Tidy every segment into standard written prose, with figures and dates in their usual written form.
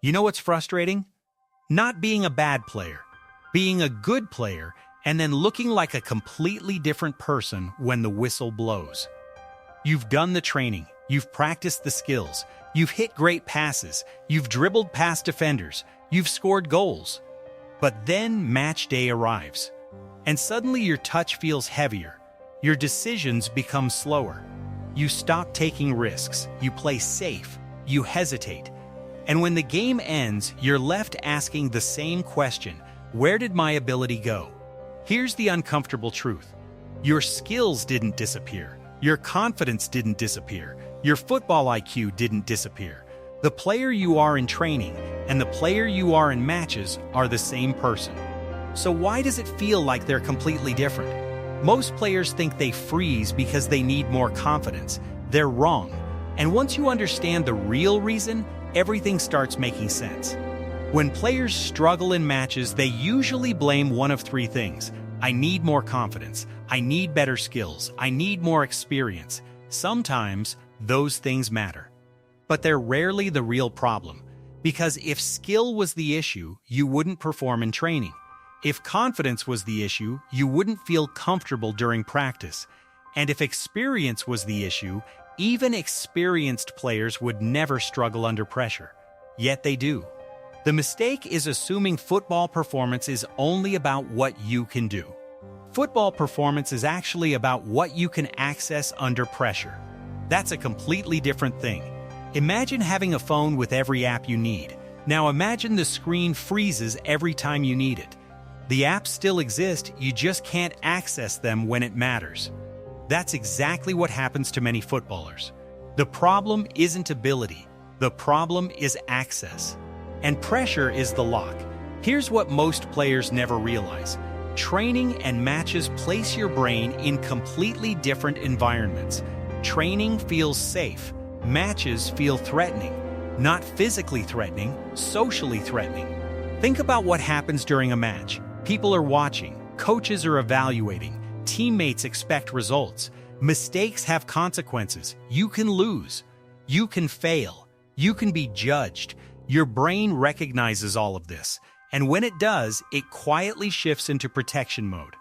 You know what's frustrating? Not being a bad player, being a good player, and then looking like a completely different person when the whistle blows. You've done the training, you've practiced the skills, you've hit great passes, you've dribbled past defenders, you've scored goals. But then match day arrives, and suddenly your touch feels heavier, your decisions become slower. You stop taking risks, you play safe, you hesitate. And when the game ends, you're left asking the same question: where did my ability go? Here's the uncomfortable truth. Your skills didn't disappear. Your confidence didn't disappear. Your football IQ didn't disappear. The player you are in training and the player you are in matches are the same person. So why does it feel like they're completely different? Most players think they freeze because they need more confidence. They're wrong. And once you understand the real reason, everything starts making sense. When players struggle in matches, they usually blame one of three things. I need more confidence. I need better skills. I need more experience. Sometimes those things matter. But they're rarely the real problem. Because if skill was the issue, you wouldn't perform in training. If confidence was the issue, you wouldn't feel comfortable during practice. And if experience was the issue, even experienced players would never struggle under pressure. Yet they do. The mistake is assuming football performance is only about what you can do. Football performance is actually about what you can access under pressure. That's a completely different thing. Imagine having a phone with every app you need. Now imagine the screen freezes every time you need it. The apps still exist, you just can't access them when it matters. That's exactly what happens to many footballers. The problem isn't ability. The problem is access. And pressure is the lock. Here's what most players never realize. Training and matches place your brain in completely different environments. Training feels safe. Matches feel threatening. Not physically threatening, socially threatening. Think about what happens during a match. People are watching. Coaches are evaluating. Teammates expect results. Mistakes have consequences. You can lose. You can fail. You can be judged. Your brain recognizes all of this, and when it does, it quietly shifts into protection mode.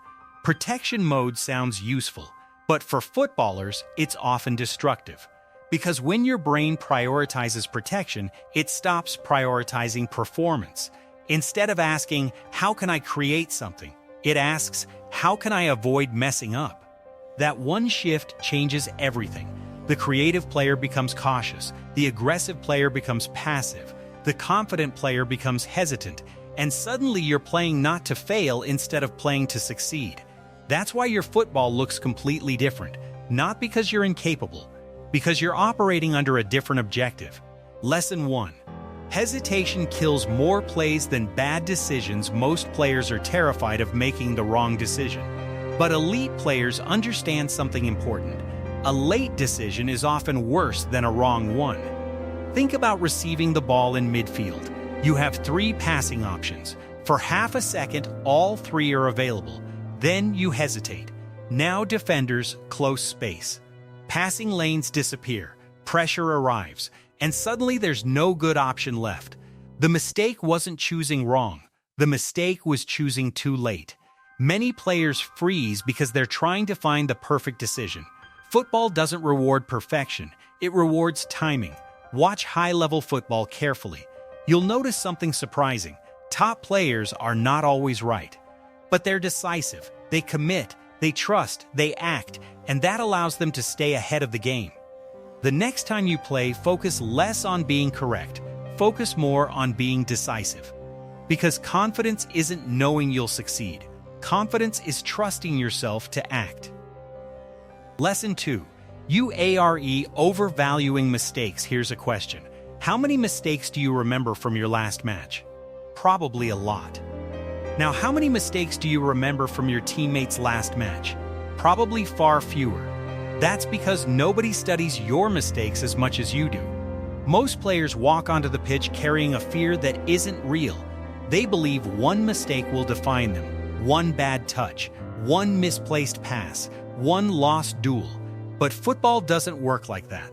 Protection mode sounds useful, but for footballers, it's often destructive. Because when your brain prioritizes protection, it stops prioritizing performance. Instead of asking, how can I create something? It asks, how can I avoid messing up? That one shift changes everything. The creative player becomes cautious. The aggressive player becomes passive. The confident player becomes hesitant, and suddenly you're playing not to fail instead of playing to succeed. That's why your football looks completely different, not because you're incapable, because you're operating under a different objective. Lesson 1. Hesitation kills more plays than bad decisions. Most players are terrified of making the wrong decision. But elite players understand something important. A late decision is often worse than a wrong one. Think about receiving the ball in midfield. You have 3 passing options. For half a second, all 3 are available. Then you hesitate. Now defenders, close space. Passing lanes disappear. Pressure arrives. And suddenly there's no good option left. The mistake wasn't choosing wrong. The mistake was choosing too late. Many players freeze because they're trying to find the perfect decision. Football doesn't reward perfection. It rewards timing. Watch high-level football carefully. You'll notice something surprising. Top players are not always right. But they're decisive. They commit. They trust. They act. And that allows them to stay ahead of the game. The next time you play, focus less on being correct. Focus more on being decisive. Because confidence isn't knowing you'll succeed. Confidence is trusting yourself to act. Lesson 2. You are overvaluing mistakes. Here's a question. How many mistakes do you remember from your last match? Probably a lot. Now, how many mistakes do you remember from your teammates' last match? Probably far fewer. That's because nobody studies your mistakes as much as you do. Most players walk onto the pitch carrying a fear that isn't real. They believe one mistake will define them. One bad touch, one misplaced pass, one lost duel. But football doesn't work like that.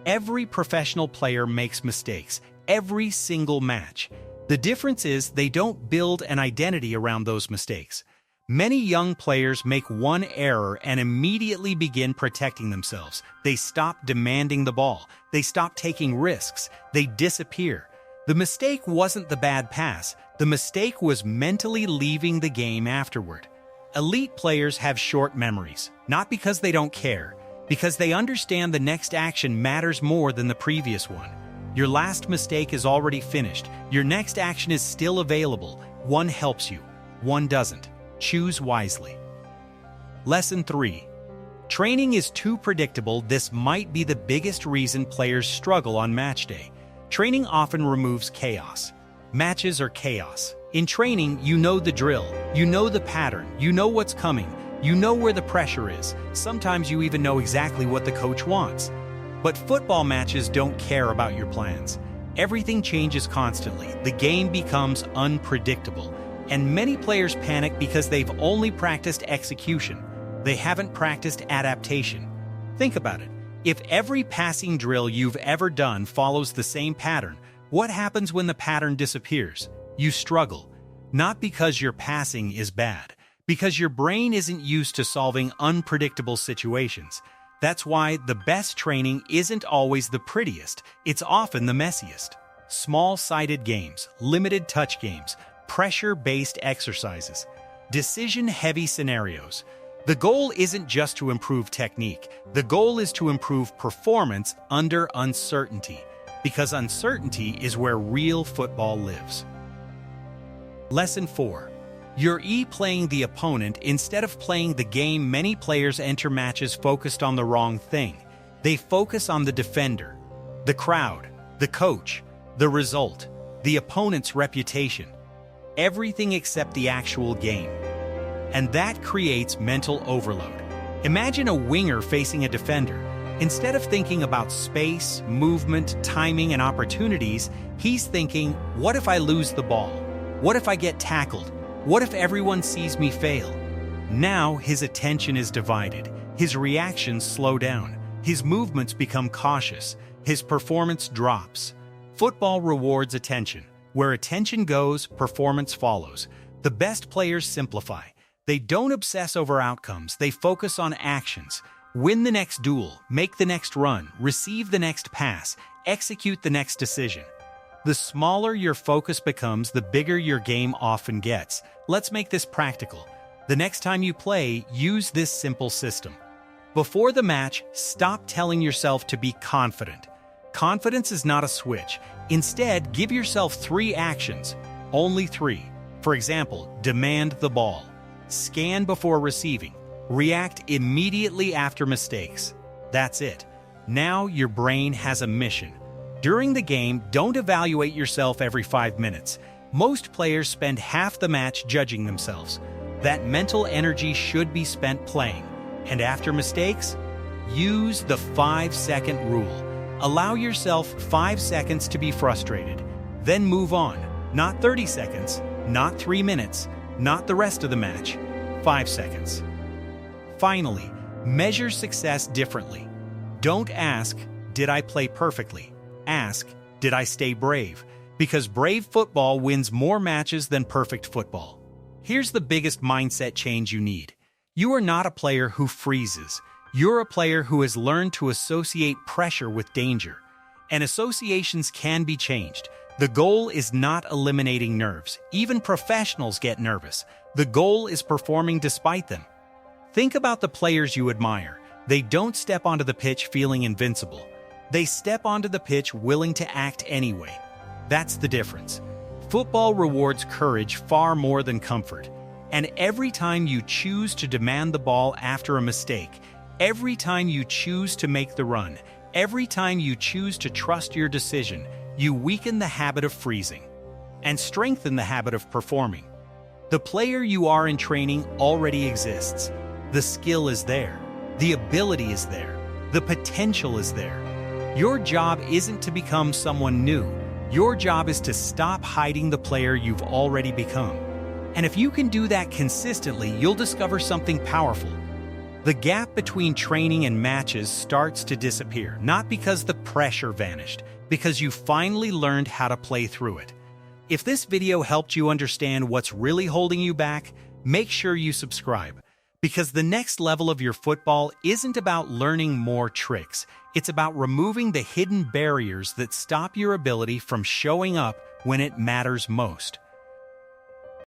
Every professional player makes mistakes. every single match. The difference is they don't build an identity around those mistakes. Many young players make one error and immediately begin protecting themselves. They stop demanding the ball. They stop taking risks. They disappear. The mistake wasn't the bad pass. The mistake was mentally leaving the game afterward. Elite players have short memories, not because they don't care, because they understand the next action matters more than the previous one. Your last mistake is already finished. Your next action is still available. One helps you, one doesn't. Choose wisely. Lesson 3. Training is too predictable. This might be the biggest reason players struggle on match day. Training often removes chaos. Matches are chaos. In training, you know the drill, you know the pattern, you know what's coming, you know where the pressure is. Sometimes you even know exactly what the coach wants. But football matches don't care about your plans. Everything changes constantly. The game becomes unpredictable. And many players panic because they've only practiced execution. They haven't practiced adaptation. Think about it. If every passing drill you've ever done follows the same pattern, what happens when the pattern disappears? You struggle. Not because your passing is bad, because your brain isn't used to solving unpredictable situations. That's why the best training isn't always the prettiest, it's often the messiest. Small-sided games, limited touch games, pressure-based exercises, decision-heavy scenarios. The goal isn't just to improve technique. The goal is to improve performance under uncertainty, because uncertainty is where real football lives. Lesson 4. You're playing the opponent instead of playing the game. Many players enter matches focused on the wrong thing. They focus on the defender, the crowd, the coach, the result, the opponent's reputation. Everything except the actual game. And that creates mental overload. Imagine a winger facing a defender. Instead of thinking about space, movement, timing, and opportunities, he's thinking, what if I lose the ball? What if I get tackled? What if everyone sees me fail? Now his attention is divided. His reactions slow down. His movements become cautious. His performance drops. Football rewards attention. Where attention goes, performance follows. The best players simplify. They don't obsess over outcomes. They focus on actions. Win the next duel, make the next run, receive the next pass, execute the next decision. The smaller your focus becomes, the bigger your game often gets. Let's make this practical. The next time you play, use this simple system. Before the match, stop telling yourself to be confident. Confidence is not a switch. Instead, give yourself 3 actions. Only 3. For example, demand the ball. Scan before receiving. React immediately after mistakes. That's it. Now your brain has a mission. During the game, don't evaluate yourself every 5 minutes. Most players spend half the match judging themselves. That mental energy should be spent playing. And after mistakes, use the 5-second rule. Allow yourself 5 seconds to be frustrated. Then move on. Not 30 seconds, not 3 minutes, not the rest of the match. 5 seconds. Finally, measure success differently. Don't ask, did I play perfectly? Ask, did I stay brave? Because brave football wins more matches than perfect football. Here's the biggest mindset change you need. You are not a player who freezes. You're a player who has learned to associate pressure with danger. And associations can be changed. The goal is not eliminating nerves. Even professionals get nervous. The goal is performing despite them. Think about the players you admire. They don't step onto the pitch feeling invincible. They step onto the pitch willing to act anyway. That's the difference. Football rewards courage far more than comfort. And every time you choose to demand the ball after a mistake, every time you choose to make the run, every time you choose to trust your decision, you weaken the habit of freezing and strengthen the habit of performing. The player you are in training already exists. The skill is there. The ability is there. The potential is there. Your job isn't to become someone new. Your job is to stop hiding the player you've already become. And if you can do that consistently, you'll discover something powerful. The gap between training and matches starts to disappear, not because the pressure vanished, because you finally learned how to play through it. If this video helped you understand what's really holding you back, make sure you subscribe. Because the next level of your football isn't about learning more tricks. It's about removing the hidden barriers that stop your ability from showing up when it matters most.